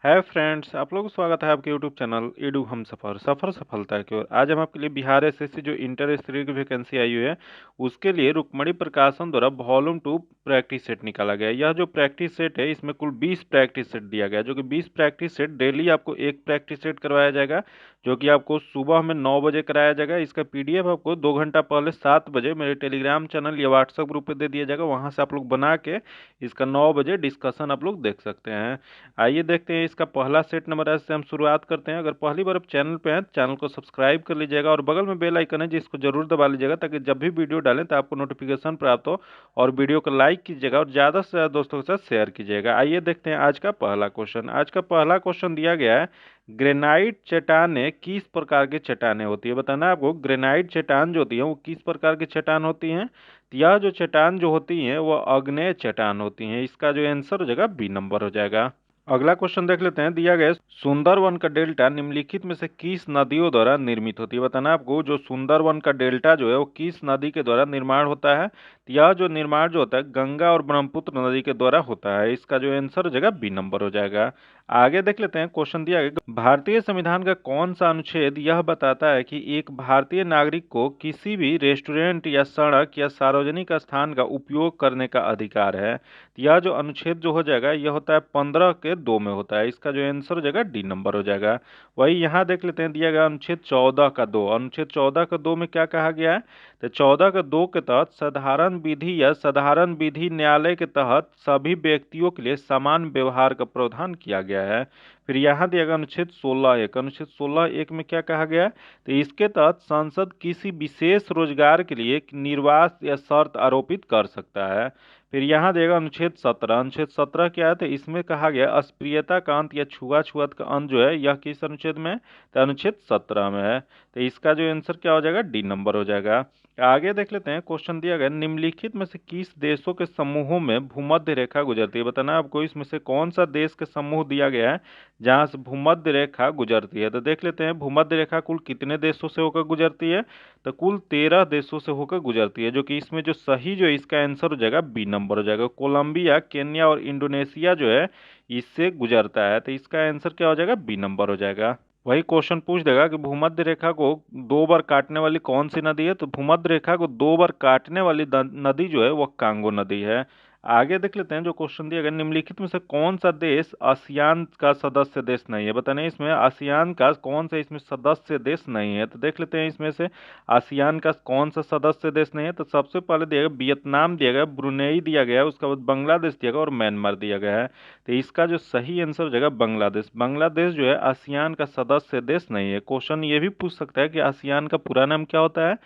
Hi friends, आप लोगों को स्वागत है आपके यूट्यूब चैनल एडू हम सफ़र सफ़र सफलता की ओर। आज हम आपके लिए बिहार एसएससी जो इंटर स्तरीय की वैकेंसी आई हुई है उसके लिए रुक्मणी प्रकाशन द्वारा वॉल्यूम 2 प्रैक्टिस सेट निकाला गया है। यह जो प्रैक्टिस सेट है इसमें कुल 20 प्रैक्टिस सेट दिया गया है, जो कि 20 प्रैक्टिस सेट डेली आपको एक प्रैक्टिस सेट करवाया जाएगा, जो कि आपको सुबह में 9 बजे कराया जाएगा। इसका पीडीएफ आपको 2 घंटा पहले 7 बजे मेरे टेलीग्राम चैनल या व्हाट्सएप ग्रुप पे दे दिया जाएगा। वहां से आप लोग बना के इसका 9 बजे डिस्कशन आप लोग देख सकते हैं। आइए देखते हैं इसका पहला सेट नंबर। आज से हम शुरुआत करते हैं। अगर पहली बार आप चैनल पे हैं तो चैनल को सब्सक्राइब कर लीजिएगा और बगल में बेल आइकन है जिसको जरूर दबा लीजिएगा, ताकि जब भी वीडियो डालें तो आपको नोटिफिकेशन प्राप्त हो। और वीडियो को लाइक कीजिएगा और ज़्यादा से ज़्यादा दोस्तों के साथ शेयर कीजिएगा। आइए देखते हैं आज का पहला क्वेश्चन। आज का पहला क्वेश्चन दिया गया है, ग्रेनाइट चट्टानें किस प्रकार की चट्टानें होती है। बताना है आपको, ग्रेनाइट चट्टान जो होती है वो किस प्रकार की चट्टान होती है। तो यह जो चट्टान जो होती है वो आग्नेय चट्टान होती है। इसका जो आंसर हो जाएगा बी नंबर हो जाएगा। अगला क्वेश्चन देख लेते हैं। दिया गया सुंदरवन का डेल्टा निम्नलिखित में से किस नदियों द्वारा निर्मित होती है। बताना आपको, जो सुंदरवन का डेल्टा जो है वो किस नदी के द्वारा निर्माण होता है। तो यह जो निर्माण जो होता है गंगा और ब्रह्मपुत्र नदी के द्वारा होता है। इसका जो आंसर हो जाएगा बी नंबर हो जाएगा। आगे देख लेते हैं। क्वेश्चन दिया गया, भारतीय संविधान का कौन सा अनुच्छेद यह बताता है कि एक भारतीय नागरिक को किसी भी रेस्टोरेंट या सड़क या सार्वजनिक स्थान का उपयोग करने का अधिकार है। यह जो अनुच्छेद जो हो जाएगा यह होता है 15 के 2 में होता है। इसका जो आंसर हो जाएगा डी नंबर हो जाएगा। वही यहाँ देख लेते हैं। दिया गया अनुच्छेद 14 का 2। अनुच्छेद 14 का 2 में क्या कहा गया है, तो 14 का 2 के तहत साधारण विधि या साधारण विधि न्यायालय के तहत सभी व्यक्तियों के लिए समान व्यवहार का प्रावधान किया गया है। फिर यहाँ दिया गया अनुच्छेद 16(1). अनुच्छेद 16(1) में क्या कहा गया है, तो इसके तहत संसद किसी विशेष रोजगार के लिए निर्वास या शर्त आरोपित कर सकता है। फिर यहाँ देगा अनुच्छेद 17। अनुच्छेद 17 क्या है, तो इसमें कहा गया अस्पृश्यता का अंत या छुआछूत का अंत जो है यह किस अनुच्छेद में है, तो अनुच्छेद 17 में है। तो इसका जो आंसर क्या हो जाएगा, डी नंबर हो जाएगा। आगे देख लेते हैं। क्वेश्चन दिया गया, निम्नलिखित में से किस देशों के समूहों में भूमध्य रेखा गुजरती है। बताना आपको, इसमें से कौन सा देश के समूह दिया गया है जहां से भूमध्य रेखा गुजरती है। तो देख लेते हैं भूमध्य रेखा कुल कितने देशों से होकर गुजरती है, तो कुल 13 देशों से होकर गुजरती है, जो कि इसमें जो सही जो इसका आंसर हो जाएगा बी नंबर हो जाएगा। कोलंबिया, केन्या और इंडोनेशिया जो है इससे गुजरता है। तो इसका आंसर क्या हो जाएगा, बी नंबर हो जाएगा। वही क्वेश्चन पूछ देगा कि भूमध्य रेखा को 2 बार काटने वाली कौन सी नदी है। तो भूमध्य रेखा को 2 बार काटने वाली नदी जो है वो कांगो नदी है। आगे देख लेते हैं। जो क्वेश्चन दिया गया, निम्नलिखित में से कौन सा देश आसियान का सदस्य देश नहीं है। बताने इसमें आसियान का कौन सा इसमें सदस्य देश नहीं है। तो देख लेते हैं इसमें से आसियान का कौन सा सदस्य देश नहीं है। तो सबसे पहले दिया गया वियतनाम दिया गया, ब्रुनेई दिया गया, उसके बाद बांग्लादेश दिया गया और म्यांमार दिया गया है। तो इसका जो सही आंसर हो जाएगा बांग्लादेश। बांग्लादेश जो है आसियान का सदस्य देश नहीं है। क्वेश्चन ये भी पूछ सकता है कि आसियान का पूरा नाम क्या होता है।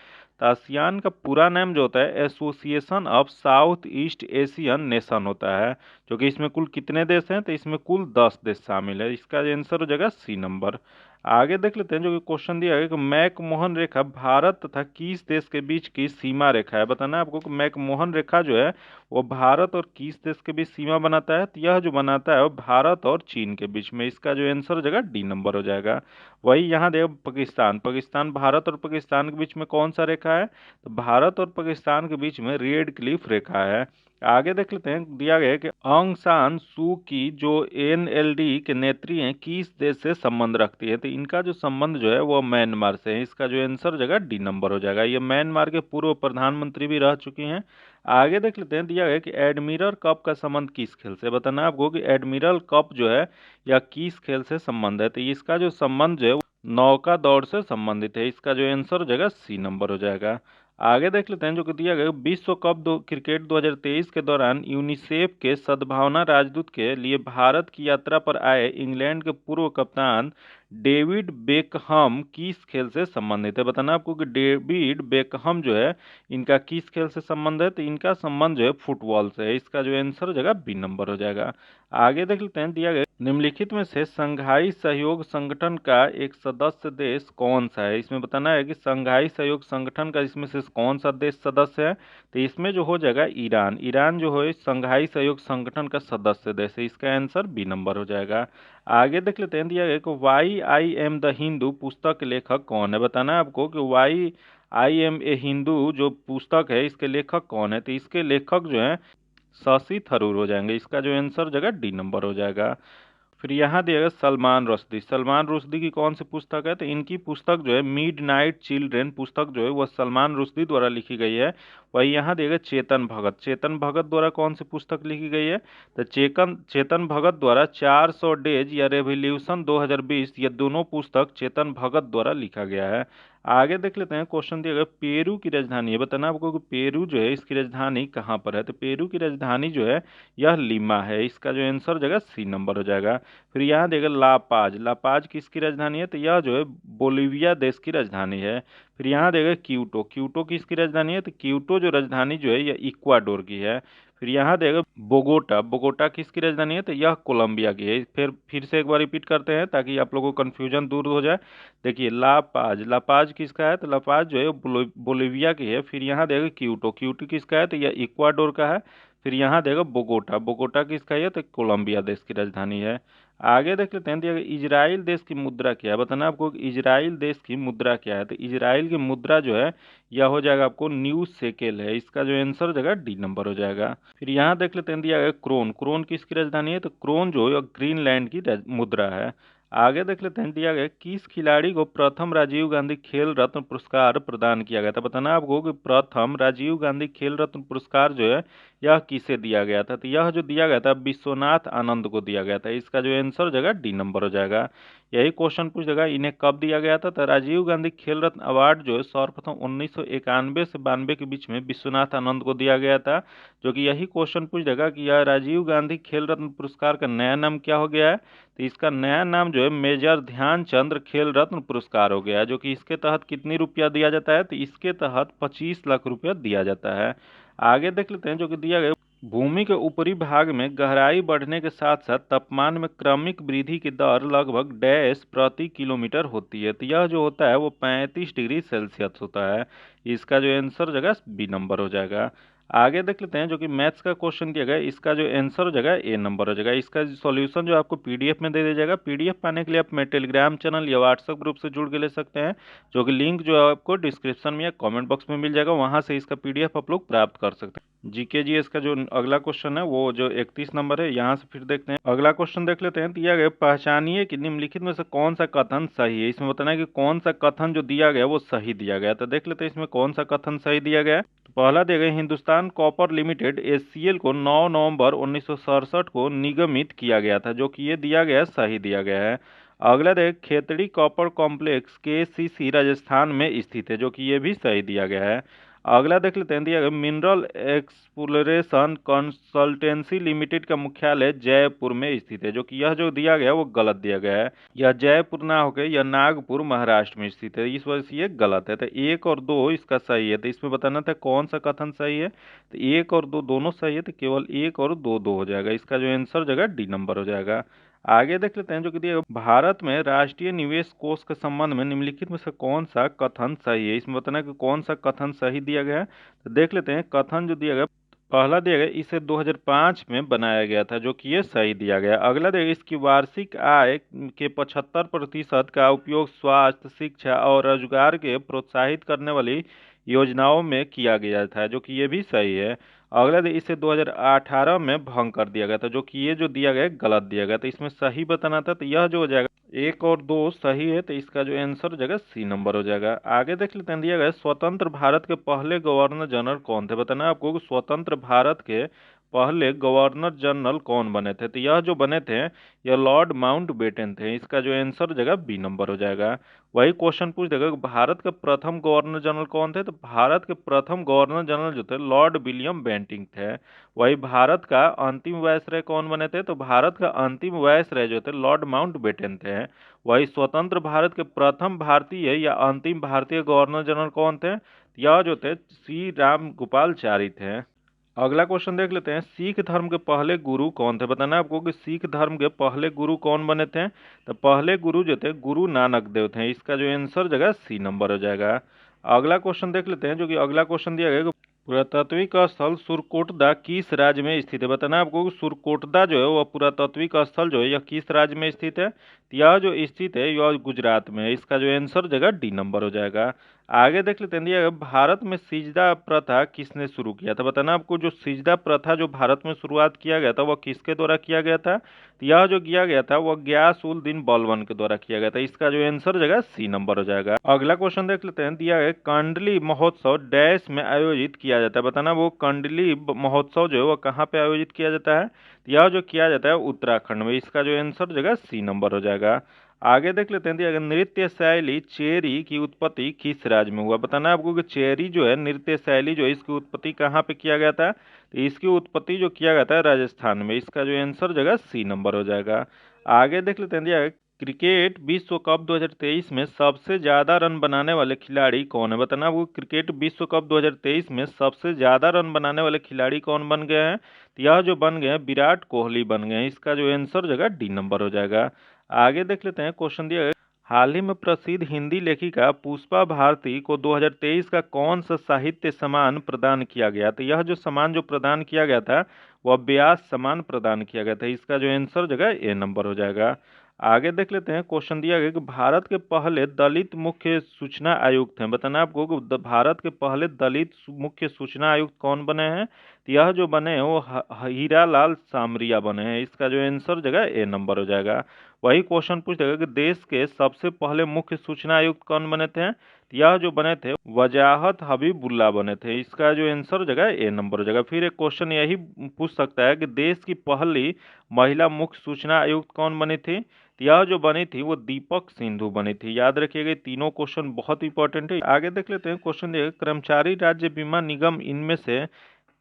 तो आसियान का पूरा नाम जो होता है association of south east Asian nation होता है, जो कि इसमें कुल कितने देश हैं, तो इसमें कुल 10 देश शामिल है। इसका आंसर हो जाएगा सी नंबर। आगे देख लेते हैं। जो कि क्वेश्चन दिया गया कि मैकमोहन रेखा भारत तथा किस देश के बीच की सीमा रेखा है। बताना है आपको कि मैकमोहन रेखा जो है वो भारत और किस देश के बीच सीमा बनाता है। तो यह जो बनाता है वो भारत और चीन के बीच में। इसका जो आंसर हो जाएगा डी नंबर हो जाएगा। वही यहाँ देखो पाकिस्तान, पाकिस्तान भारत और पाकिस्तान के बीच में कौन सा रेखा है, तो भारत और पाकिस्तान के बीच में रेड क्लिफ रेखा है। आगे देख लेते हैं। दिया गया है कि आंग सान सू की जो एनएलडी के नेत्री हैं किस देश से संबंध रखती है। तो इनका जो संबंध जो है वो म्यांमार से है। इसका जो आंसर हो जाएगा डी नंबर हो जाएगा। ये म्यांमार के पूर्व प्रधानमंत्री भी रह चुकी हैं। आगे देख लेते हैं। दिया गया कि एडमिरल कप का संबंध किस खेल से। बताना है आपको कि एडमिरल कप जो है या किस खेल से संबंध है। तो इसका जो संबंध जो है नौका दौड़ से संबंधित है। इसका जो आंसर हो जाएगा सी नंबर हो जाएगा। आगे देख लेते हैं। जो कि दिया गया विश्व कप क्रिकेट 2023 के दौरान यूनिसेफ के सद्भावना राजदूत के लिए भारत की यात्रा पर आए इंग्लैंड के पूर्व कप्तान डेविड बेकहम किस खेल से संबंधित है। बताना आपको कि डेविड बेकहम जो है इनका किस खेल से संबंध है। तो इनका संबंध जो है फुटबॉल से है। इसका जो आंसर हो जाएगा बी नंबर हो जाएगा। आगे देख लेते हैं। दिया गया निम्नलिखित में से संघाई सहयोग संगठन का एक सदस्य देश कौन सा है। इसमें बताना है कि संघाई सहयोग संगठन का इसमें से कौन सा देश सदस्य है। तो इसमें जो हो जाएगा ईरान। ईरान जो है संघाई सहयोग संगठन का सदस्य देश है। इसका आंसर बी नंबर हो जाएगा। आगे देख लेते हैं। दिया गया कि why I am the Hindu पुस्तक के लेखक कौन है। बताना है आपको कि why I am a Hindu जो पुस्तक है इसके लेखक कौन है। तो इसके लेखक जो है शशि थरूर हो जाएंगे। इसका जो आंसर हो जाएगा डी नंबर हो जाएगा। फिर यहाँ दिया गया सलमान रुश्दी। सलमान रुश्दी की कौन सी पुस्तक है? तो इनकी पुस्तक जो है मिडनाइट चिल्ड्रेन पुस्तक जो है वह सलमान रुश्दी द्वारा लिखी गई है। वही यहाँ दिया गया चेतन भगत। चेतन भगत द्वारा कौन सी पुस्तक लिखी गई है? तो चेतन भगत द्वारा 400 डेज या रेवोल्यूशन 2020, ये दोनों पुस्तक चेतन भगत द्वारा लिखा गया है। आगे देख लेते हैं, क्वेश्चन दिया गया पेरू की राजधानी है। बताना आपको कि पेरू जो है इसकी राजधानी कहाँ पर है? तो पेरू की राजधानी जो है यह लिमा है। इसका जो आंसर जगह सी नंबर हो जाएगा। फिर यहाँ देगा लापाज। लापाज किसकी राजधानी है? तो यह जो है बोलिविया देश की राजधानी है। फिर यहाँ देगा क्यूटो। क्यूटो किसकी राजधानी है? तो क्यूटो जो राजधानी जो है यह इक्वाडोर की है। फिर यहाँ देगा बोगोटा। बोगोटा किसकी राजधानी है? तो यह कोलंबिया की है। फिर से एक बार रिपीट करते हैं ताकि आप लोगों को कन्फ्यूजन दूर हो जाए। देखिए लापाज। लापाज किसका है? तो लापाज जो है बोलिविया की है। फिर यहाँ देगा क्यूटो। क्यूटो किसका है? तो यह इक्वाडोर का है। फिर यहाँ देगा बोगोटा। बोगोटा किसका है? तो कोलंबिया देश की राजधानी है। आगे देख लेते हैं, दिया इजराइल देश की मुद्रा क्या है? बताना आपको कि इजराइल देश की मुद्रा क्या है? तो इजराइल की मुद्रा जो है यह हो जाएगा आपको न्यू शेकेल है। इसका जो आंसर हो जाएगा डी नंबर हो जाएगा। फिर यहाँ देख लेते हैं, दिया गया क्रोन। क्रोन किसकी राजधानी है? तो क्रोन जो है ग्रीनलैंड की मुद्रा है। आगे देख लेते हैं, दिया गया किस खिलाड़ी को प्रथम राजीव गांधी खेल रत्न पुरस्कार प्रदान किया गया था? बताना आपको कि प्रथम राजीव गांधी खेल रत्न पुरस्कार जो है यह किसे दिया गया था? तो यह जो दिया गया था विश्वनाथ आनंद को दिया गया था। इसका जो आंसर हो जाएगा डी नंबर हो जाएगा। यही क्वेश्चन पूछ देगा इन्हें कब दिया गया था? तो राजीव गांधी खेल रत्न अवार्ड जो है सर्वप्रथम 1991 से 92 के बीच में विश्वनाथ आनंद को दिया गया था। जो कि यही क्वेश्चन पूछ देगा कि यह राजीव गांधी खेल रत्न पुरस्कार का नया नाम क्या हो गया है? तो इसका नया नाम जो है मेजर ध्यानचंद खेल रत्न पुरस्कार हो गया है। जो कि इसके तहत कितनी रुपया दिया जाता है? तो इसके तहत 25 लाख रुपया दिया जाता है। आगे देख लेते हैं, जो कि दिया गया भूमि के ऊपरी भाग में गहराई बढ़ने के साथ साथ तापमान में क्रमिक वृद्धि की दर लगभग डैश प्रति किलोमीटर होती है। तो यह जो होता है वो 35 डिग्री सेल्सियस होता है। इसका जो आंसर जगह बी नंबर हो जाएगा। आगे देख लेते हैं, जो कि मैथ्स का क्वेश्चन दिया गया, इसका जो आंसर हो जाएगा ए नंबर हो जाएगा। इसका सॉल्यूशन जो आपको पीडीएफ में दे दिया जाएगा। पीडीएफ पाने के लिए आप मेरे टेलीग्राम चैनल या व्हाट्सएप ग्रुप से जुड़ के ले सकते हैं, जो कि लिंक जो है आपको डिस्क्रिप्शन में या कमेंट बॉक्स में मिल जाएगा। वहां से इसका पीडीएफ आप लोग प्राप्त कर सकते हैं। जीके जीएस का जो अगला क्वेश्चन है वो जो 31 नंबर है, यहाँ से फिर देखते हैं अगला क्वेश्चन देख लेते हैं। दिया गया पहचानिए कि निम्नलिखित में से कौन सा कथन सही है। इसमें बताना है कि कौन सा कथन जो दिया गया वो सही दिया गया। तो देख लेते हैं इसमें कौन सा कथन सही दिया गया है। तो पहला दिया गया हिंदुस्तान कॉपर लिमिटेड एचसीएल को 9 नवंबर 1967 को निगमित किया गया था। जो कि ये दिया गया है, सही दिया गया है। अगला देख Khetri copper complex KCC Rajasthan में स्थित है। जो कि ये भी सही दिया गया है। अगला देख लेते हैं, दिया गया मिनरल एक्सप्लोरेशन कंसल्टेंसी लिमिटेड का मुख्यालय जयपुर में स्थित है। जो कि यह जो दिया गया वो गलत दिया गया है। यह जयपुर ना होकर यह नागपुर महाराष्ट्र में स्थित है, इस वजह से ये गलत है। तो 1 और 2 इसका सही है। तो इसमें बताना था कौन सा कथन सही है। तो 1 और 2 दोनों सही है, तो केवल 1 और 2 2 हो जाएगा। इसका जो आंसर जगह डी नंबर हो जाएगा। आगे देख लेते हैं, जो कि दिया भारत में राष्ट्रीय निवेश कोष के संबंध में निम्नलिखित में से कौन सा कथन सही है। इसमें बताना है कि कौन सा कथन सही दिया गया है। तो देख लेते हैं, कथन जो दिया गया पहला दिया गया इसे 2005 में बनाया गया था। जो कि ये सही दिया गया। अगला दिया गया इसकी वार्षिक आय के 75% का उपयोग स्वास्थ्य शिक्षा और रोजगार के प्रोत्साहित करने वाली योजनाओं में किया गया था। जो कि ये भी सही है। अगला इसे 2018 में भंग कर दिया गया था। जो कि ये जो दिया गया गलत दिया गया। तो इसमें सही बताना था, तो यह जो हो जाएगा 1 और 2 सही है। तो इसका जो आंसर हो जाएगा सी नंबर हो जाएगा। आगे देख लेते हैं, दिया गया स्वतंत्र भारत के पहले गवर्नर जनरल कौन थे। बताना आपको कि स्वतंत्र भारत के पहले गवर्नर जनरल कौन बने थे। तो यह जो बने थे यह लॉर्ड माउंटबेटन थे। इसका जो आंसर हो जाएगा बी नंबर हो जाएगा। वही क्वेश्चन पूछ देगा कि भारत के प्रथम गवर्नर जनरल कौन थे। तो भारत के प्रथम गवर्नर जनरल जो थे लॉर्ड विलियम बेंटिंक थे। वही भारत का अंतिम वायसराय कौन बने थे। तो भारत का अंतिम वायसराय जो थे लॉर्ड माउंटबेटन थे। वही स्वतंत्र भारत के प्रथम भारतीय या अंतिम भारतीय गवर्नर जनरल कौन थे। यह जो थे श्री राम गोपालचारी थे। अगला क्वेश्चन देख लेते हैं, सिख धर्म के पहले गुरु कौन थे। बताना आपको कि सिख धर्म के पहले गुरु कौन बने थे। तो पहले गुरु जो थे गुरु नानक देव थे। इसका जो आंसर जगह सी नंबर हो जाएगा। अगला क्वेश्चन देख लेते हैं, जो कि अगला क्वेश्चन दिया गया पुरातात्विक स्थल सुरकोटदा किस राज्य में स्थित है। बताना आपको कि सुरकोटदा जो है वह पुरातात्विक स्थल जो है यह किस राज्य में स्थित है। तो यह जो स्थित है यह गुजरात में है। इसका जो आंसर जगह डी नंबर हो जाएगा। आगे देख लेते हैं, दिया भारत में सिजदा प्रथा किसने शुरू किया था। बताना आपको, जो सिजदा प्रथा जो भारत में शुरुआत किया गया था वह किसके द्वारा किया गया था। तो यह जो किया गया था वह गयासुल दीन बलबन के द्वारा किया गया था। इसका जो आंसर जगह सी नंबर हो जाएगा। अगला क्वेश्चन देख लेते हैं, दिया है कंडली महोत्सव डैश में आयोजित किया जाता है। बताना वो कंडली महोत्सव जो है वह कहाँ पे आयोजित किया जाता है। तो यह जो किया जाता है उत्तराखंड में। इसका जो आंसर जगह सी नंबर हो जाएगा। आगे देख लेते हैं, अगर नृत्य शैली चेरी की उत्पत्ति किस राज्य में हुआ। बताना है आपको कि चेरी जो है नृत्य शैली जो है इसकी उत्पत्ति कहाँ पे किया गया था। तो इसकी उत्पत्ति जो किया गया था राजस्थान में। इसका जो आंसर जगह सी नंबर हो जाएगा। आगे देख लेते हैं, क्रिकेट विश्व कप 2023 में सबसे ज्यादा रन बनाने वाले खिलाड़ी कौन है। बताना वो क्रिकेट विश्व कप 2023 में सबसे ज्यादा रन बनाने वाले खिलाड़ी कौन बन गए हैं। तो यह जो बन गए हैं विराट कोहली बन गए हैं। इसका जो आंसर जगह डी नंबर हो जाएगा। आगे देख लेते हैं, क्वेश्चन दिया है, हाल ही में प्रसिद्ध हिंदी लेखिका पुष्पा भारती को 2023 का कौन सा साहित्य सम्मान प्रदान किया गया। तो यह जो सम्मान जो प्रदान किया गया था वह व्यास सम्मान प्रदान किया गया था। इसका जो आंसर जगह ए नंबर हो जाएगा। आगे देख लेते हैं, क्वेश्चन दिया गया कि भारत के पहले दलित मुख्य सूचना आयुक्त हैं। बताना आपको कि भारत के पहले दलित मुख्य सूचना आयुक्त कौन बने हैं। तो यह जो बने हैं वो हीरालाल सामरिया बने हैं। इसका जो आंसर जगह ए नंबर हो जाएगा। वही क्वेश्चन पूछ देगा कि देश के सबसे पहले मुख्य सूचना आयुक्त कौन बने थे। तो यह जो बने थे वजाहत हबीबुल्ला बने थे। इसका जो आंसर जगह ए नंबर हो जाएगा। फिर एक क्वेश्चन यही पूछ सकता है कि देश की पहली महिला मुख्य सूचना आयुक्त कौन बनी थी। तो यह जो बनी थी वो दीपक सिंधु बनी थी। याद रखिएगा, तीनों क्वेश्चन बहुत इंपॉर्टेंट है। आगे देख लेते हैं, क्वेश्चन देखिए, कर्मचारी राज्य बीमा निगम इनमें से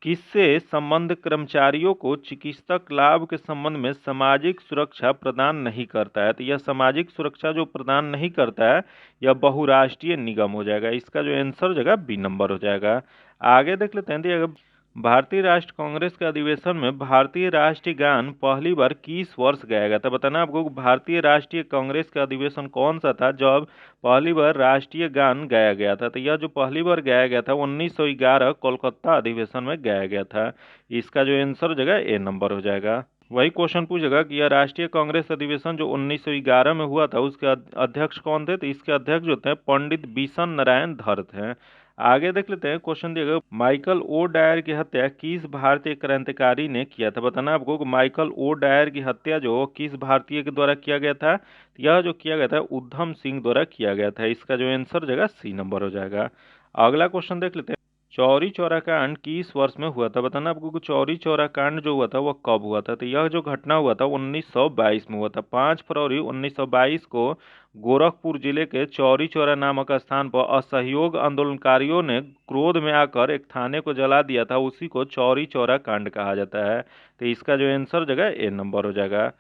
किससे संबंध कर्मचारियों को चिकित्सक लाभ के संबंध में सामाजिक सुरक्षा प्रदान नहीं करता है। तो यह सामाजिक सुरक्षा जो प्रदान नहीं करता है यह बहुराष्ट्रीय निगम हो जाएगा। इसका जो आंसर जगह बी नंबर हो जाएगा। आगे देख लेते हैं, अगर भारतीय राष्ट्र कांग्रेस के अधिवेशन में भारतीय राष्ट्रीय गान पहली बार किस वर्ष गाया गया था। बताना आपको भारतीय राष्ट्रीय कांग्रेस का अधिवेशन कौन सा था जब पहली बार राष्ट्रीय गान गाया गया था। तो यह जो पहली बार गाया गया था 1911 कोलकाता अधिवेशन में गाया गया था। इसका जो आंसर जगह ए नंबर हो जाएगा। वही क्वेश्चन पूछेगा कि यह राष्ट्रीय कांग्रेस अधिवेशन जो 1911 में हुआ था उसके अध्यक्ष कौन थे। तो इसके अध्यक्ष जो थे पंडित बिशन नारायण धर थे। आगे देख लेते हैं, क्वेश्चन दिएगा माइकल ओ डायर की हत्या किस भारतीय क्रांतिकारी ने किया था। बताना आपको कि माइकल ओ डायर की हत्या जो किस भारतीय के द्वारा किया गया था। यह जो किया गया था उधम सिंह द्वारा किया गया था। इसका जो आंसर जगह सी नंबर हो जाएगा। अगला क्वेश्चन देख लेते हैं, चौरी चौरा कांड किस वर्ष में हुआ था। बताना आपको कि चौरी चौरा कांड जो हुआ था वह कब हुआ था। तो यह जो घटना हुआ था 1922 में हुआ था। 5 फरवरी 1922 को गोरखपुर जिले के चौरी चौरा नामक स्थान पर असहयोग आंदोलनकारियों ने क्रोध में आकर एक थाने को जला दिया था। उसी को चौरी चौरा कांड कहा जाता है। तो इसका जो आंसर जगह ए नंबर हो जाएगा।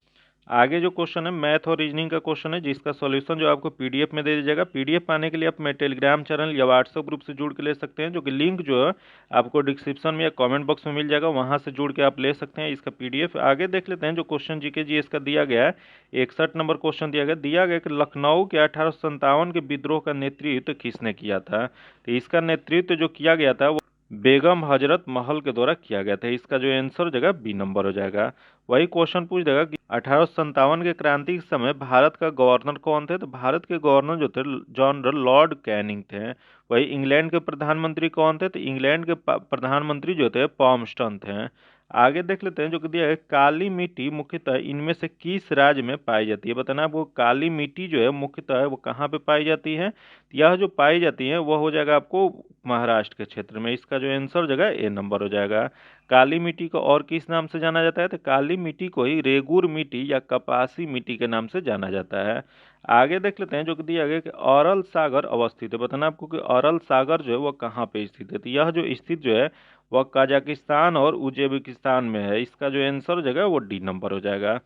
आगे जो क्वेश्चन है मैथ और रीजनिंग का क्वेश्चन है जिसका सॉल्यूशन जो आपको पीडीएफ में दे दिया जाएगा। पीडीएफ पाने के लिए आप मेरे टेलीग्राम चैनल या व्हाट्सएप ग्रुप से जुड़ के ले सकते हैं, जो कि लिंक जो है आपको डिस्क्रिप्शन में या कमेंट बॉक्स में मिल जाएगा। वहां से जुड़ के आप ले सकते हैं इसका पीडीएफ। आगे देख लेते हैं जो क्वेश्चन जीके जीएस का दिया गया है। 61 नंबर क्वेश्चन दिया गया कि लखनऊ के 1857 के विद्रोह का नेतृत्व किसने किया था। तो इसका नेतृत्व जो किया गया था वो बेगम हजरत महल के द्वारा किया गया था। इसका जो आंसर जगह बी नंबर हो जाएगा। वही क्वेश्चन पूछ देगा कि 1857 के क्रांति के समय भारत का गवर्नर कौन थे। तो भारत के गवर्नर जो थे जनरल लॉर्ड कैनिंग थे। वही इंग्लैंड के प्रधानमंत्री कौन थे। तो इंग्लैंड के प्रधानमंत्री जो थे पॉम्स्टन थे। आगे देख लेते हैं जो कि दिया है काली मिट्टी मुख्यतः इनमें से किस राज्य में पाई जाती है। बताना आपको काली मिट्टी जो है मुख्यतः वो कहाँ पे पाई जाती है। यह जो पाई जाती है वह हो जाएगा आपको महाराष्ट्र के क्षेत्र में। इसका जो आंसर जगह ए नंबर हो जाएगा। काली मिट्टी को और किस नाम से जाना जाता है। तो काली मिट्टी को ही रेगुर मिट्टी या कपासी मिट्टी के नाम से जाना जाता है। आगे देख लेते हैं जो कि दिया गया कि अरल सागर अवस्थित है। बताना आपको कि अरल सागर जो है वह कहाँ पे स्थित है। तो यह जो स्थित जो है वह कजाकिस्तान और उज्बेकिस्तान में है। इसका जो आंसर जगह वो डी नंबर हो जाएगा।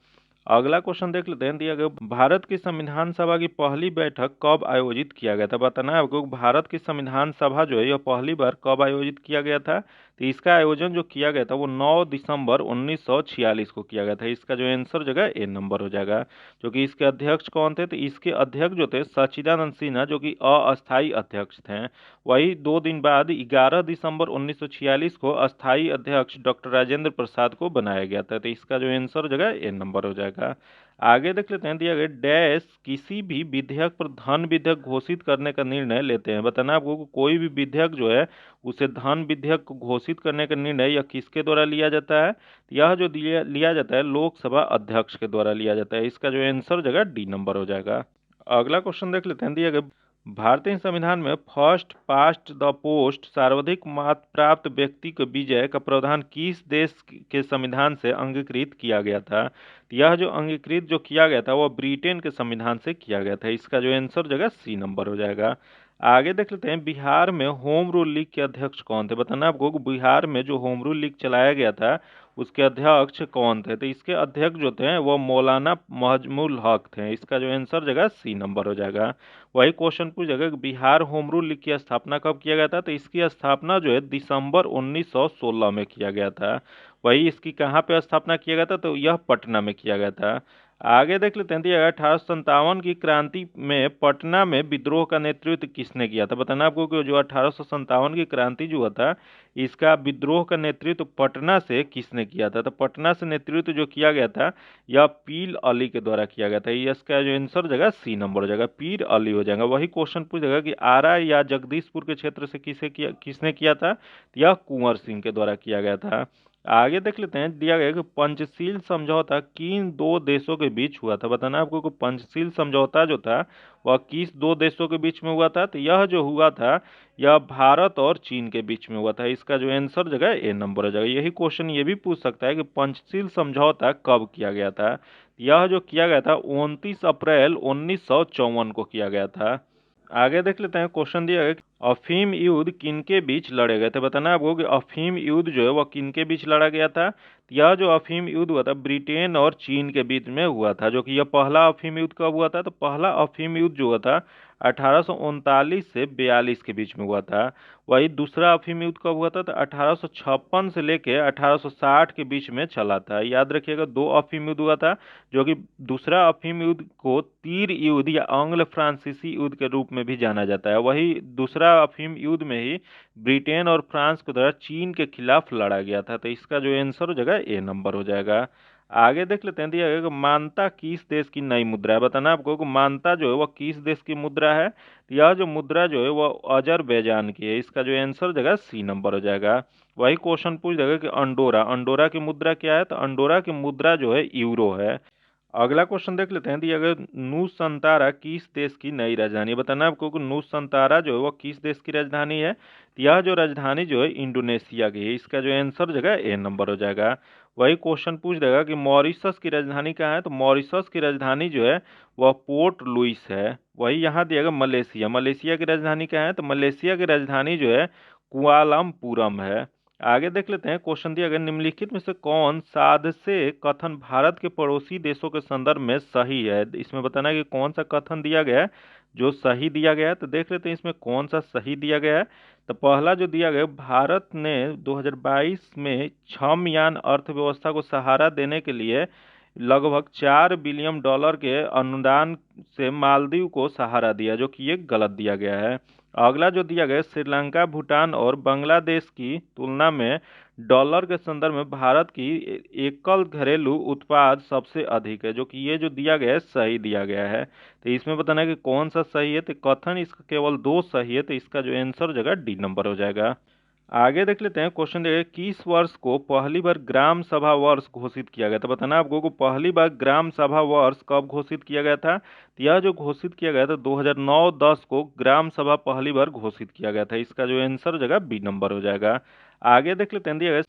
अगला क्वेश्चन देख लेते हैं, दिया गया भारत की संविधान सभा की पहली बैठक कब आयोजित किया गया था। बताना है आपको भारत की संविधान सभा जो है यह पहली बार कब आयोजित किया गया था। तो इसका आयोजन जो किया गया था वो 9 दिसंबर 1946 को किया गया था। इसका जो आंसर जगह ए नंबर हो जाएगा। जो कि इसके अध्यक्ष कौन थे। तो इसके अध्यक्ष जो थे सच्चिदानंद सिन्हा जो कि अस्थायी अध्यक्ष थे। वही 2 दिन बाद 11 दिसंबर 1946 को अस्थायी अध्यक्ष डॉक्टर राजेंद्र प्रसाद को बनाया गया था। तो इसका जो आंसर जगह ए नंबर हो जाएगा। जाएगा। आगे देख लेते हैं, दिया गया डैश किसी भी विधेयक पर धन विधेयक घोषित करने का निर्णय लेते हैं। बताना आपको कि कोई भी विधेयक जो है उसे धन विधेयक को घोषित करने का निर्णय यह किसके द्वारा लिया जाता है? यह जो लिया जाता है लोकसभा अध्यक्ष के द्वारा लिया जाता है। इसका जो आंसर जगह डी नंबर हो जाएगा। अगला क्वेश्चन देख लेते हैं, दिया गया भारतीय संविधान में फर्स्ट पास्ट द पोस्ट सर्वाधिक मत प्राप्त व्यक्ति को विजय का प्रावधान किस देश के संविधान से अंगीकृत किया गया था? यह जो अंगीकृत जो किया गया था वह ब्रिटेन के संविधान से किया गया था। इसका जो आंसर जगह सी नंबर हो जाएगा। आगे देख लेते हैं, बिहार में होम रूल लीग के अध्यक्ष कौन थे? बताना आपको कि बिहार में जो होम रूल लीग चलाया गया था उसके अध्यक्ष कौन थे? तो इसके अध्यक्ष जो थे वो मौलाना मजमुल हक थे। इसका जो आंसर जगह सी नंबर हो जाएगा। वही क्वेश्चन पूछ जाएगा कि बिहार होम रूल लीग की स्थापना कब किया गया था? तो इसकी स्थापना जो है दिसंबर 1916 में किया गया था। वही इसकी कहाँ पे स्थापना किया गया था? तो यह पटना में किया गया था। आगे देख लेते हैं, 1857 की क्रांति में पटना में विद्रोह का नेतृत्व किसने किया था? बताना आपको कि जो 1857 की क्रांति जो हुआ था इसका विद्रोह का नेतृत्व पटना से किसने किया था? तो पटना से नेतृत्व जो किया गया था यह पीर अली के द्वारा किया गया था। इसका जो आंसर जगह सी नंबर हो जाएगा, पीर अली हो जाएगा। वही क्वेश्चन पूछेगा कि आरा या जगदीशपुर के क्षेत्र से किसने किया था? यह कुंवर सिंह के द्वारा किया गया था। आगे देख लेते हैं, दिया गया कि पंचशील समझौता किन दो देशों के बीच हुआ था? बताना आपको कि पंचशील समझौता जो था वह किस दो देशों के बीच में हुआ था? तो यह जो हुआ था यह भारत और चीन के बीच में हुआ था। इसका जो आंसर जगह ए नंबर हो जाएगा। यही क्वेश्चन ये भी पूछ सकता है कि पंचशील समझौता कब किया गया था? यह जो किया गया था 29 अप्रैल 1954 को किया गया था। आगे देख लेते हैं, क्वेश्चन दिया गया अफीम युद्ध किनके बीच लड़े गए थे? बताना आपको कि अफीम युद्ध जो है वह किनके बीच लड़ा गया था? यह जो अफीम युद्ध हुआ था ब्रिटेन और चीन के बीच में हुआ था। जो कि यह पहला अफीम युद्ध कब हुआ था? तो पहला अफीम युद्ध जो हुआ था 1839 से 42 के बीच में हुआ था। वही दूसरा अफीम युद्ध कब हुआ था? तो 1856 से लेके 1860 के बीच में चला था। याद रखिएगा, दो अफीम युद्ध हुआ था। जो कि दूसरा अफीम युद्ध को तीर युद्ध या एंग्लो फ्रांसीसी युद्ध के रूप में भी जाना जाता है। वही दूसरा अफीम युद्ध में ही ब्रिटेन और फ्रांस के द्वारा चीन के खिलाफ लड़ा गया था। तो इसका जो आंसर हो जाएगा ए नंबर हो जाएगा। आगे देख लेते हैं, दिया गया कि मान्यता किस देश की नई मुद्रा है? बताना आपको कि मान्यता जो है वह किस देश की मुद्रा है? यह जो मुद्रा जो है वह अजरबैजान की है। इसका जो आंसर जगह सी नंबर हो जाएगा। वही क्वेश्चन पूछ देगा कि अंडोरा, अंडोरा की मुद्रा क्या है? तो अंडोरा की मुद्रा जो है यूरो है। अगला क्वेश्चन देख लेते हैं, दिया गया नूसंतारा किस देश की नई राजधानी है? बताना आपको कि नूसंतारा जो है वो किस देश की राजधानी है? यह जो राजधानी जो है इंडोनेशिया की है। इसका जो आंसर जगह ए नंबर हो जाएगा। वही क्वेश्चन पूछ देगा कि मॉरिशस की राजधानी कहाँ है? तो मॉरिशस की राजधानी जो है वह पोर्ट लुइस है। वही यहाँ दिया गया मलेशिया, मलेशिया की राजधानी कहाँ है? तो मलेशिया की राजधानी जो है कुआलालंपुरम है। आगे देख लेते हैं, क्वेश्चन दिया गया निम्नलिखित में से कौन सादसे कथन भारत के पड़ोसी देशों के संदर्भ में सही है? इसमें बताना है कि कौन सा कथन दिया गया है जो सही दिया गया है। तो देख लेते हैं इसमें कौन सा सही दिया गया है। तो पहला जो दिया गया, भारत ने 2022 में क्षमयान अर्थव्यवस्था को सहारा देने के लिए लगभग $4 बिलियन के अनुदान से मालदीव को सहारा दिया, जो कि ये गलत दिया गया है। अगला जो दिया गया, श्रीलंका, भूटान और बांग्लादेश की तुलना में डॉलर के संदर्भ में भारत की एकल घरेलू उत्पाद सबसे अधिक है, जो कि ये जो दिया गया है सही दिया गया है। तो इसमें बताना है कि कौन सा सही है। तो कथन इसका केवल दो सही है। तो इसका जो आंसर जगह डी नंबर हो जाएगा। आगे देख लेते हैं, क्वेश्चन देखिए किस वर्ष को पहली बार ग्राम सभा वर्ष घोषित किया गया था? बताना आपको को पहली बार ग्राम सभा वर्ष कब घोषित किया गया था? तो यह जो घोषित किया गया था 2009-10 को ग्राम सभा पहली बार घोषित किया गया था। इसका जो आंसर जगह बी नंबर हो जाएगा। आगे देख लेते हैं, दिया गया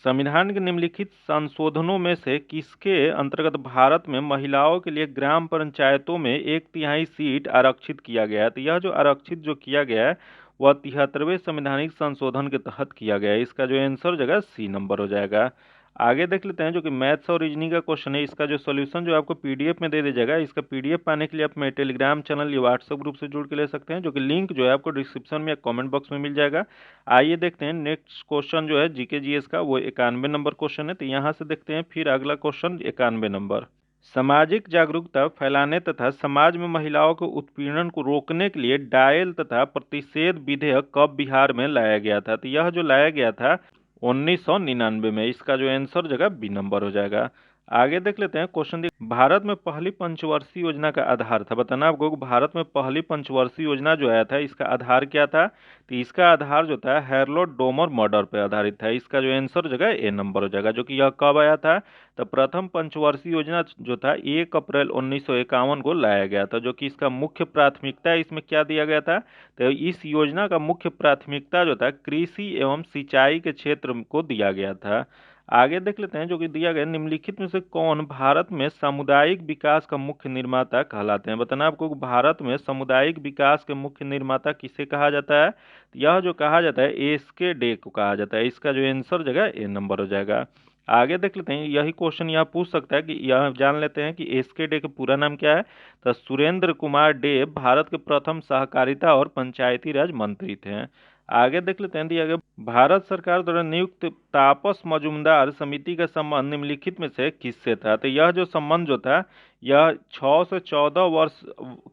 संविधान के निम्नलिखित संशोधनों में से किसके अंतर्गत भारत में महिलाओं के लिए ग्राम पंचायतों में 1/3 सीट आरक्षित किया गया है? तो यह जो आरक्षित जो किया गया है वह 73वें संवैधानिक संशोधन के तहत किया गया है। इसका जो आंसर जगह सी नंबर हो जाएगा। आगे देख लेते हैं, जो कि मैथ्स और रीजनिंग का क्वेश्चन है। इसका जो सॉल्यूशन जो आपको पीडीएफ में दे दिया जाएगा। इसका पीडीएफ पाने के लिए आप मेरे टेलीग्राम चैनल या व्हाट्सएप ग्रुप से जुड़ के ले सकते हैं, जो कि लिंक जो है आपको डिस्क्रिप्शन में या कमेंट बॉक्स में मिल जाएगा। आइए देखते हैं नेक्स्ट क्वेश्चन जो है जीके जीएस का, वो 91 नंबर क्वेश्चन है। तो यहाँ से देखते हैं फिर अगला क्वेश्चन 91 नंबर। सामाजिक जागरूकता फैलाने तथा समाज में महिलाओं के उत्पीड़न को रोकने के लिए डायल तथा प्रतिषेध विधेयक कब बिहार में लाया गया था? तो यह जो लाया गया था 1999 में। इसका जो आंसर जगह बी नंबर हो जाएगा। आगे देख लेते हैं क्वेश्चन। भारत में पहली पंचवर्षीय योजना का आधार था। बताना आपको कि भारत में पहली पंचवर्षीय योजना जो आया था इसका आधार क्या था। तो इसका आधार जो था हैरोल्ड डोमर मॉडल पर आधारित था। इसका जो आंसर हो जाएगा ए नंबर हो जाएगा। जो कि यह कब आया था, तो प्रथम पंचवर्षीय योजना जो था 1 अप्रैल 1951 को लाया गया था। जो कि इसका मुख्य प्राथमिकता इसमें क्या दिया गया था, तो इस योजना का मुख्य प्राथमिकता जो था कृषि एवं सिंचाई के क्षेत्र को दिया गया था। आगे देख लेते हैं जो कि दिया गया, निम्नलिखित में से कौन भारत में सामुदायिक विकास का मुख्य निर्माता कहलाते हैं। बताना आपको कि भारत में सामुदायिक विकास के मुख्य निर्माता किसे कहा जाता है। यह जो कहा जाता है एसके डे को कहा जाता है। इसका जो आंसर जगह ए नंबर हो जाएगा। आगे देख लेते हैं, यही क्वेश्चन यहाँ पूछ सकता है कि यह जान लेते हैं कि एसके डे का पूरा नाम क्या है। तो सुरेंद्र कुमार डे भारत के प्रथम सहकारिता और पंचायती राज मंत्री थे। आगे देख लेते हैं, दिया गया भारत सरकार द्वारा नियुक्त तापस मजूमदार समिति का संबंध निम्नलिखित में से किससे था। तो यह जो संबंध जो था यह 6 से 14 वर्ष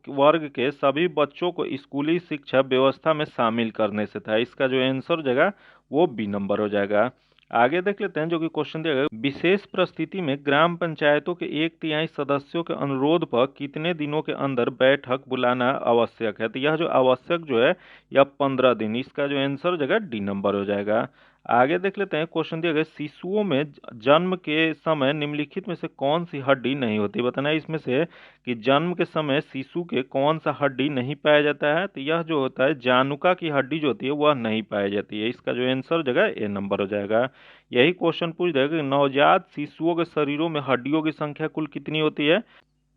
वर्ग के सभी बच्चों को स्कूली शिक्षा व्यवस्था में शामिल करने से था। इसका जो आंसर हो जाएगा वो बी नंबर हो जाएगा। आगे देख लेते हैं जो कि क्वेश्चन दिया गया, विशेष परिस्थिति में ग्राम पंचायतों के 1/3 सदस्यों के अनुरोध पर कितने दिनों के अंदर बैठक बुलाना आवश्यक है। तो यह जो आवश्यक जो है यह 15 दिन। इसका जो आंसर हो जाएगा डी नंबर हो जाएगा। आगे देख लेते हैं क्वेश्चन दिया गया, शिशुओं में जन्म के समय निम्नलिखित में से कौन सी हड्डी नहीं होती। बताना है इसमें से कि जन्म के समय शिशु के कौन सा हड्डी नहीं पाया जाता है। तो यह जो होता है जानुका की हड्डी जो होती है वह नहीं पाई जाती है। इसका जो आंसर हो जाएगा ए नंबर हो जाएगा। यही क्वेश्चन पूछ देगा कि नवजात शिशुओं के शरीरों में हड्डियों की संख्या कुल कितनी होती है।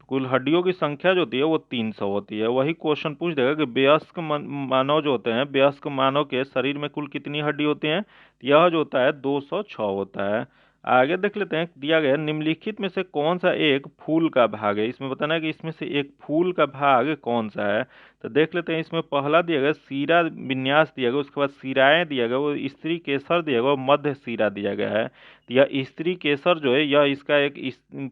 कुल हड्डियों की संख्या जो होती है वो 300 होती है। वही क्वेश्चन पूछ देगा कि वयस्क मानव जो होते हैं, वयस्क मानव के शरीर में कुल कितनी हड्डी होती हैं। यह जो होता है 206 होता है। आगे देख लेते हैं, दिया गया निम्नलिखित में से कौन सा एक फूल का भाग है। इसमें बताना है कि इसमें से एक फूल का भाग कौन सा है। तो देख लेते हैं, इसमें पहला दिया गया सीरा विन्यास दिया गया, उसके बाद सिराएं दिया गया, वो स्त्री केसर दिया गया, और मध्य सिरा दिया गया है। तो यह स्त्री केसर जो है यह इसका एक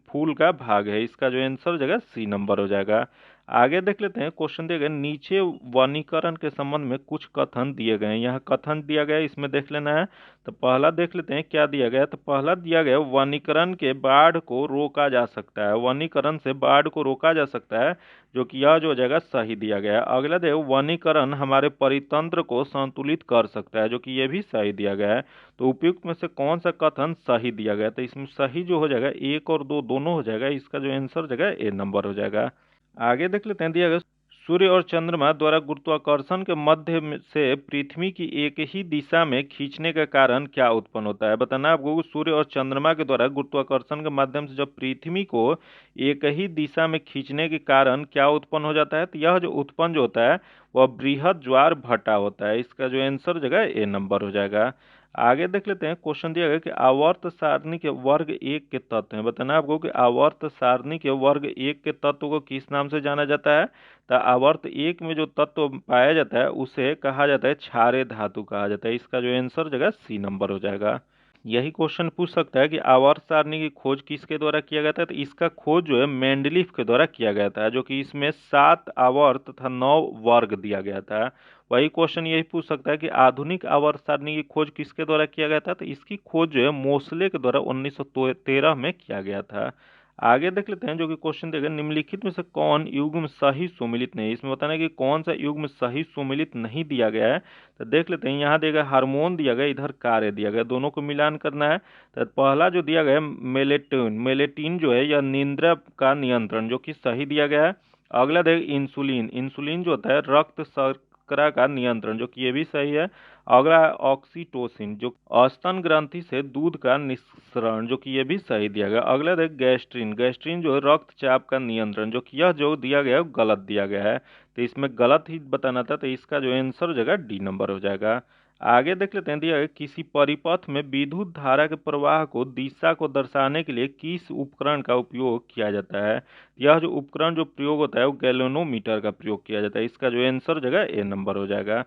फूल का भाग है। इसका जो आंसर हो जाएगा सी नंबर हो जाएगा। आगे देख लेते हैं, क्वेश्चन दिए गए नीचे वनीकरण के संबंध में कुछ कथन दिए गए हैं। यहाँ कथन दिया गया है, इसमें देख लेना है। तो पहला देख लेते हैं क्या दिया गया। तो पहला दिया गया वनीकरण के बाढ़ को रोका जा सकता है। वनीकरण से बाढ़ को रोका जा सकता है, जो कि यह जो हो जाएगा सही दिया गया है। अगला देखो वनीकरण हमारे परितंत्र को संतुलित कर सकता है, जो कि यह भी सही दिया गया है। तो उपयुक्त में से कौन सा कथन सही दिया गया। तो इसमें सही जो हो जाएगा 1 और 2 दोनों हो जाएगा। इसका जो आंसर हो जाएगा ए नंबर हो जाएगा। आगे देख लेते हैं, दिया गया सूर्य और चंद्रमा द्वारा गुरुत्वाकर्षण के मध्य से पृथ्वी की एक ही दिशा में खींचने का कारण क्या उत्पन्न होता है। बताना आपको सूर्य और चंद्रमा के द्वारा गुरुत्वाकर्षण के माध्यम से जब पृथ्वी को एक ही दिशा में खींचने के कारण क्या उत्पन्न हो जाता है। तो यह जो उत्पन्न जो होता है वह बृहद ज्वार भाटा होता है। इसका जो आंसर जगह ए नंबर हो जाएगा। आगे देख लेते हैं, क्वेश्चन दिया गया कि आवर्त सारणी के वर्ग 1 के तत्व हैं। बताना आपको कि आवर्त सारणी के वर्ग 1 के तत्व को किस नाम से जाना जाता है। तो आवर्त 1 में जो तत्व पाया जाता है उसे कहा जाता है क्षारीय धातु कहा जाता है। इसका जो आंसर जगह सी नंबर हो जाएगा। यही क्वेश्चन पूछ सकता है कि आवर्त सारणी की खोज किसके द्वारा किया गया था। तो इसका खोज जो है मेंडलीफ के द्वारा किया गया था, जो कि इसमें 7 आवर्त तथा 9 वर्ग दिया गया था। वही क्वेश्चन यही पूछ सकता है कि आधुनिक आवर्त सारणी की खोज किसके द्वारा किया गया था। तो इसकी खोज जो है मोसले के द्वारा 1913 में किया गया था। आगे देख लेते हैं जो कि क्वेश्चन देगा, निम्नलिखित में से कौन युग्म सही सुमेलित नहीं। इसमें बताना है कि कौन सा युग्म सही सुमेलित नहीं दिया गया है। तो देख लेते हैं, यहाँ दिया गया हार्मोन दिया गया, इधर कार्य दिया गया, दोनों को मिलान करना है। तो पहला जो दिया गया मेलेटिन, मेलेटिन जो है यह निंद्रा का नियंत्रण, जो कि सही दिया गया है। अगला देखिए इंसुलिन, इंसुलिन जो होता है रक्त शर्करा का नियंत्रण, जो कि ये भी सही है। अगला ऑक्सीटोसिन, जो स्तन ग्रंथि से दूध का निस्सरण, जो कि ये भी सही दिया गया। अगला देख गैस्ट्रिन, गैस्ट्रिन जो है रक्तचाप का नियंत्रण, जो कि यह जो दिया गया है गलत दिया गया है। तो इसमें गलत ही बताना था। तो इसका जो आंसर हो जाएगा डी नंबर हो जाएगा। आगे देख लेते हैं, दिया गया किसी परिपथ में विद्युत धारा के प्रवाह को दिशा को दर्शाने के लिए किस उपकरण का उपयोग किया जाता है। यह जो उपकरण जो प्रयोग होता है वो गैल्वेनोमीटर का प्रयोग किया जाता है। इसका जो आंसर हो जाएगा ए नंबर हो जाएगा।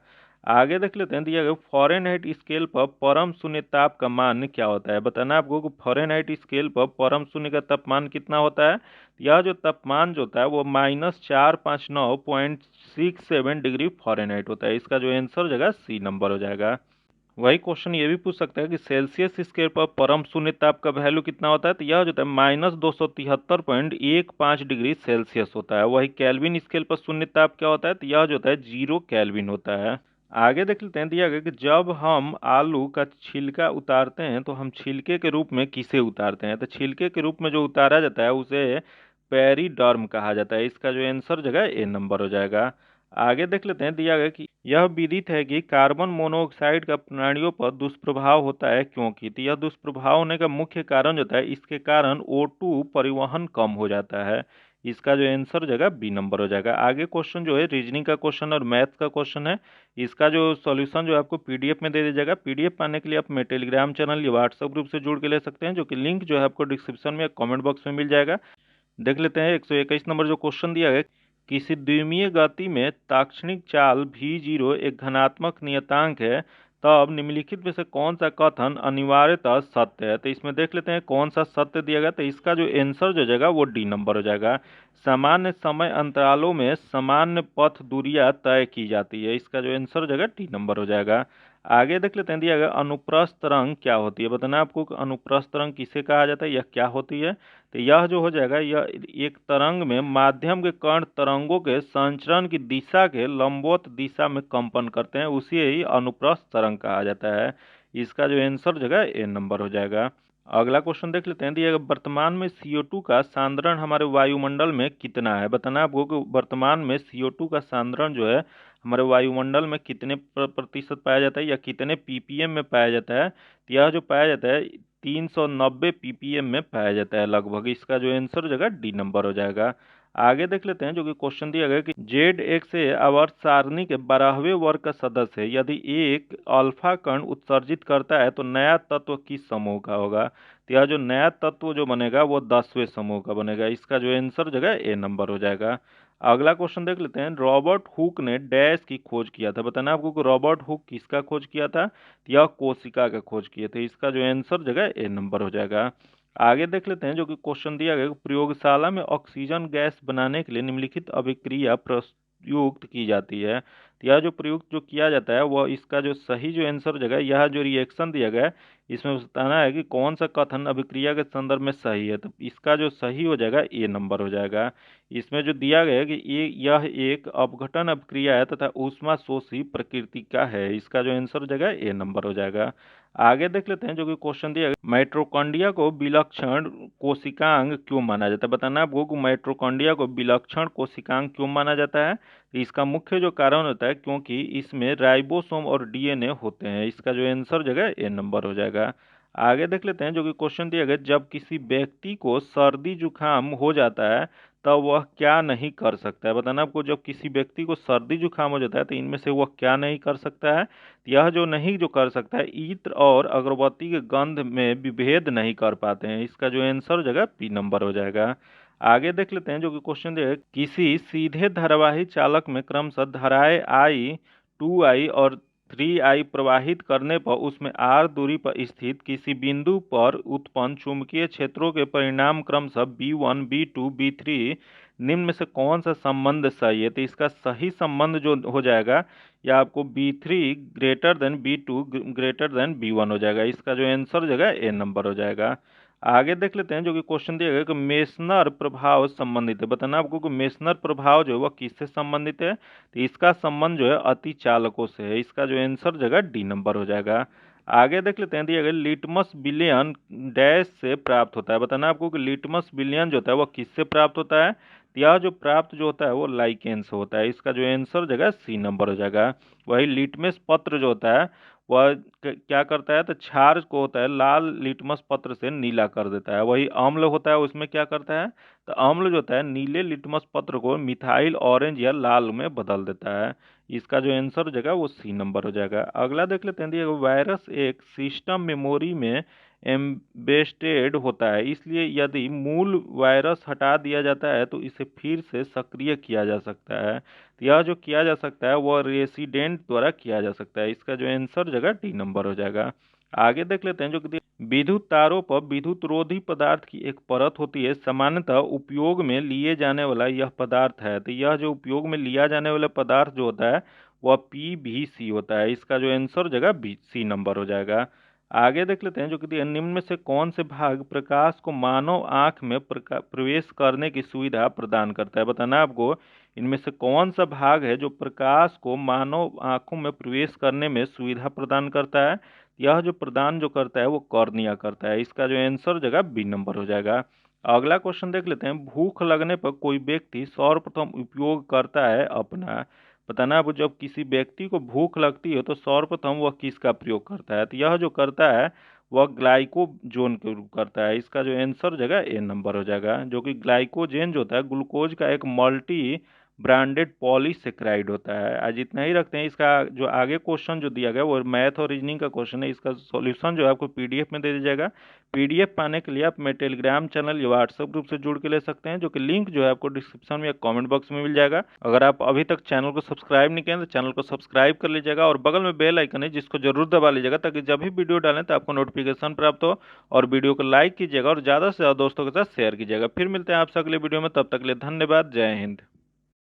आगे देख लेते हैं, दिया गया फ़ारेनहाइट स्केल पर परम शून्य ताप का मान क्या होता है। बताना आपको कि फ़ारेनहाइट स्केल पर परम शून्य का तापमान कितना होता है। यह जो तापमान जो होता है वो -459.67 डिग्री फ़ारेनहाइट होता है। इसका जो आंसर हो जाएगा सी नंबर हो जाएगा। वही क्वेश्चन ये भी पूछ सकता है कि सेल्सियस स्केल पर परम शून्य ताप का वैल्यू कितना होता है, तो यह जो होता है -273.15 डिग्री सेल्सियस होता है। वही केल्विन स्केल पर शून्य ताप क्या होता है, तो यह जो होता है 0 केल्विन होता है। आगे देख लेते हैं, दिया गया कि जब हम आलू का छिलका उतारते हैं तो हम छिलके के रूप में किसे उतारते हैं, तो छिलके के रूप में जो उतारा जाता है उसे पेरिडर्म कहा जाता है। इसका जो आंसर जगह ए नंबर हो जाएगा। आगे देख लेते हैं, दिया गया कि यह विदित है कि कार्बन मोनोऑक्साइड का प्राणियों पर दुष्प्रभाव होता है क्योंकि, तो यह दुष्प्रभाव होने का मुख्य कारण जो होता है, इसके कारण O2 परिवहन कम हो जाता है। इसका जो आंसर जगह बी नंबर हो जाएगा। आगे क्वेश्चन जो है रीजनिंग का क्वेश्चन और मैथ का क्वेश्चन है। इसका जो सॉल्यूशन जो है आपको पीडीएफ में दे दिया जाएगा। पीडीएफ पाने के लिए आप मेरे टेलीग्राम चैनल या व्हाट्सएप ग्रुप से जुड़ के ले सकते हैं, जो कि लिंक जो है आपको डिस्क्रिप्शन में कमेंट बॉक्स में मिल जाएगा। देख लेते हैं 121 नंबर जो क्वेश्चन दिया गया, किसी द्विमीय गति में ताक्षणिक चाल v0 एक धनात्मक नियतांक है, तब निम्नलिखित में से कौन सा कथन अनिवार्यतः सत्य है। तो इसमें देख लेते हैं कौन सा सत्य दिया गया, तो इसका जो आंसर जो जाएगा वो डी नंबर हो जाएगा। सामान्य समय अंतरालों में सामान्य पथ दूरियां तय की जाती है। इसका जो आंसर जाएगा डी नंबर हो जाएगा। आगे देख लेते हैं, दिया गया अनुप्रस्थ तरंग क्या होती है। बताना आपको कि अनुप्रस्थ तरंग किसे कहा जाता है, यह क्या होती है। तो यह जो हो जाएगा, यह एक तरंग में माध्यम के कण तरंगों के संचरण की दिशा के लंबवत दिशा में कंपन करते हैं, उसी ही अनुप्रस्थ तरंग कहा जाता है। इसका जो आंसर जगह ए नंबर हो जाएगा। अगला क्वेश्चन देख लेते हैं, दिया वर्तमान में CO2 का सांद्रण हमारे वायुमंडल में कितना है। बताना आपको कि वर्तमान में CO2 का सांद्रण जो है हमारे वायुमंडल में कितने प्रतिशत पाया जाता है या कितने ppm में पाया जाता है। तो यह जो पाया जाता है 390 ppm में पाया जाता है लगभग। इसका जो आंसर हो जाएगा डी नंबर हो जाएगा। आगे देख लेते हैं, जो कि क्वेश्चन दिया गया कि जेड एक से आवर्त सारणी के 12वें वर्ग का सदस्य है, यदि एक अल्फा कण उत्सर्जित करता है तो नया तत्व किस समूह का होगा। तो यह जो नया तत्व जो बनेगा वो 10वें समूह का बनेगा। इसका जो आंसर जगह ए नंबर हो जाएगा। अगला क्वेश्चन देख लेते हैं, रॉबर्ट हुक ने डैश की खोज किया था। बताना आपको कि रॉबर्ट हुक किसका खोज किया था, यह कोशिका का खोज किए थे। इसका जो आंसर जगह ए नंबर हो जाएगा। आगे देख लेते हैं, जो कि क्वेश्चन दिया गया, प्रयोगशाला में ऑक्सीजन गैस बनाने के लिए निम्नलिखित अभिक्रिया प्रयुक्त की जाती है। तो यह जो प्रयुक्त जो किया जाता है वह, इसका जो सही जो आंसर जगह, यह जो रिएक्शन दिया गया है इसमें बताना है कि कौन सा कथन अभिक्रिया के संदर्भ में सही है। तो इसका जो सही हो जाएगा ए नंबर हो जाएगा। इसमें जो दिया गया है कि यह एक अपघटन अभिक्रिया है तथा ऊष्माशोषी प्रकृति का है। इसका जो आंसर जगह ए नंबर हो जाएगा। आगे देख लेते हैं, जो कि क्वेश्चन दिया गया, माइटोकॉन्ड्रिया को विलक्षण कोशिकांग क्यों माना जाता है। बताना आपको कि माइटोकॉन्ड्रिया को विलक्षण कोशिकांग क्यों माना जाता है। तो इसका मुख्य जो कारण होता है क्योंकि इसमें राइबोसोम और डीएनए होते हैं। इसका जो आंसर जगह ए नंबर हो जाएगा। आगे देख लेते हैं, जो कि क्वेश्चन दिया गया, जब किसी व्यक्ति को सर्दी जुकाम हो जाता है तब वह क्या नहीं कर सकता है। बताना आपको, जब किसी व्यक्ति को सर्दी जुकाम हो जाता है तो इनमें से वह क्या नहीं कर सकता है। यह जो नहीं जो कर सकता है, इत्र और अगरबत्ती के गंध में विभेद नहीं कर पाते हैं। इसका जो आंसर जगह पी नंबर हो जाएगा। आगे देख लेते हैं, जो कि क्वेश्चन दिया है, किसी सीधे धारावाही चालक में क्रमशः धाराएं I 2I और 3I प्रवाहित करने पर उसमें R दूरी पर स्थित किसी बिंदु पर उत्पन्न चुंबकीय क्षेत्रों के परिणाम क्रमशः B1 B2 B3 निम्न में से कौन सा संबंध सही है। तो इसका सही संबंध जो हो जाएगा, या आपको B3 greater than B2 greater than B1 हो जाएगा। इसका जो आंसर हो जाएगा ए नंबर हो जाएगा। आगे देख लेते हैं, जो कि क्वेश्चन दिया गया कि मेसनर प्रभाव संबंधित है। बताना आपको कि मेसनर प्रभाव जो है वह किससे संबंधित है। तो इसका संबंध जो है अति चालकों से है। इसका जो आंसर जगह डी नंबर हो जाएगा। आगे देख लेते हैं, दिया गया लिटमस विलयन डैश से प्राप्त होता है। बताना आपको कि लिटमस विलयन जो होता है वह किससे प्राप्त होता है। तो यह जो प्राप्त जो होता है वो लाइकेन से होता है। इसका जो आंसर जगह सी नंबर हो जाएगा। वही लिटमस पत्र जो होता है वह क्या करता है, तो क्षार को होता है लाल लिटमस पत्र से नीला कर देता है। वही अम्ल होता है उसमें क्या करता है, तो अम्ल जो होता है नीले लिटमस पत्र को मिथाइल ऑरेंज या लाल में बदल देता है। इसका जो आंसर हो जाएगा वो सी नंबर हो जाएगा। अगला देख लेते हैं, वायरस एक सिस्टम मेमोरी में एम्बेडेड होता है, इसलिए यदि मूल वायरस हटा दिया जाता है तो इसे फिर से सक्रिय किया जा सकता है। तो यह जो किया जा सकता है वह रेसिडेंट द्वारा किया जा सकता है। इसका जो आंसर जगह डी नंबर हो जाएगा। आगे देख लेते हैं जो कि विद्युत तारों पर विद्युत रोधी पदार्थ की एक परत होती है। सामान्यतः उपयोग में लिए जाने वाला यह पदार्थ है। तो यह जो उपयोग में लिया जाने वाला पदार्थ जो होता है वह PVC होता है। इसका जो आंसर हो जाएगा C नंबर हो जाएगा। आगे देख लेते हैं जो कि निम्न में से कौन से भाग प्रकाश को मानव आंख में प्रवेश करने की सुविधा प्रदान करता है। बताना आपको इनमें से कौन सा भाग है जो प्रकाश को मानव आंखों में प्रवेश करने में सुविधा प्रदान करता है। यह जो प्रदान जो करता है वो कॉर्निया करता है। इसका जो आंसर हो जाएगा B नंबर हो जाएगा। अगला क्वेश्चन देख लेते हैं। भूख लगने पर कोई व्यक्ति सर्वप्रथम उपयोग करता है अपना। बताना अब जब किसी व्यक्ति को भूख लगती है तो सर्वप्रथम वह किसका प्रयोग करता है। तो यह जो करता है वह ग्लाइकोजोन के रूप करता है। इसका जो आंसर हो जाएगा A नंबर हो जाएगा, जो कि ग्लाइकोजेन जो होता है ग्लूकोज का एक मल्टी ब्रांडेड पॉलीसेक्राइड होता है। आज इतना ही रखते हैं। इसका जो आगे क्वेश्चन जो दिया गया वो मैथ और रीजनिंग का क्वेश्चन है। इसका सॉल्यूशन जो है आपको PDF में दे दिया जाएगा। PDF पाने के लिए आप मेरे टेलीग्राम चैनल या व्हाट्सएप ग्रुप से जुड़ के ले सकते हैं, जो कि लिंक जो है आपको डिस्क्रिप्शन में या कमेंट बॉक्स में मिल जाएगा। अगर आप अभी तक चैनल को सब्सक्राइब नहीं किए तो चैनल को सब्सक्राइब कर लीजिएगा और बगल में बेल आइकन है जिसको जरूर दबा लीजिएगा, ताकि जब भी वीडियो डालें तो आपको नोटिफिकेशन प्राप्त हो। और वीडियो को लाइक कीजिएगा और ज़्यादा से ज़्यादा दोस्तों के साथ शेयर कीजिएगा। फिर मिलते हैं आपसे अगले वीडियो में, तब तक के लिए धन्यवाद। जय हिंद।